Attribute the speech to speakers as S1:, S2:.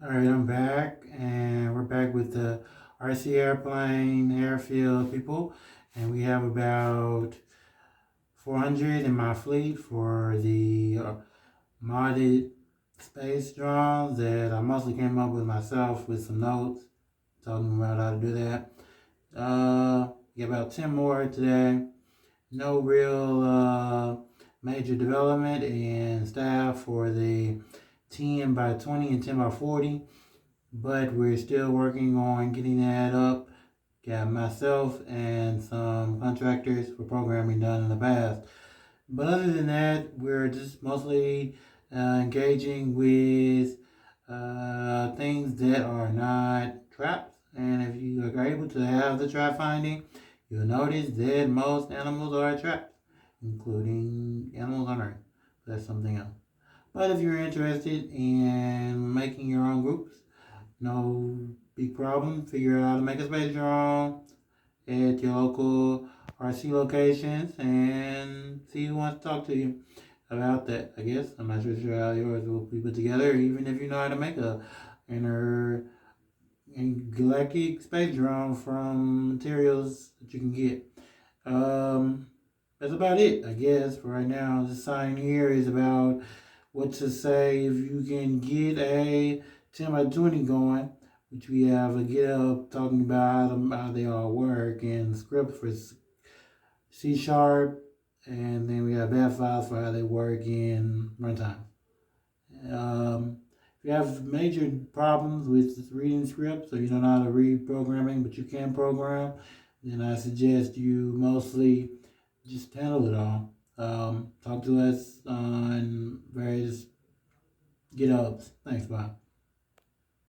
S1: Alright, I'm back, and we're back with the RC airplane airfield people, and we have about 400 in my fleet for the modded space drones that I mostly came up with myself with some notes talking about how to do that. Get about 10 more today. No real major development in staff for the 10 by 20 and 10 by 40. But we're still working on getting that up. Got myself and some contractors for programming done in the past. But other than that, we're just mostly engaging with things that are not traps. And if you are able to have the trap finding, you'll notice that most animals are traps, including animals on Earth. That's something else. But if you're interested in making your own groups, no big problem. Figure out how to make a space drone at your local RC locations and see who wants to talk to you about that. I guess I'm not sure how yours will be put together, even if you know how to make a intergalactic space drone from materials that you can get. That's about it, I guess, for right now. The sign here is about what to say if you can get a 10 by 20 going, which we have a github talking about how they all work, and script for C sharp, and then we have bat files for how they work in runtime. If you have major problems with reading scripts, or you don't know how to read programming, but you can program, then I suggest you mostly just handle it all. Talk to us on various GitHubs. Thanks, bye.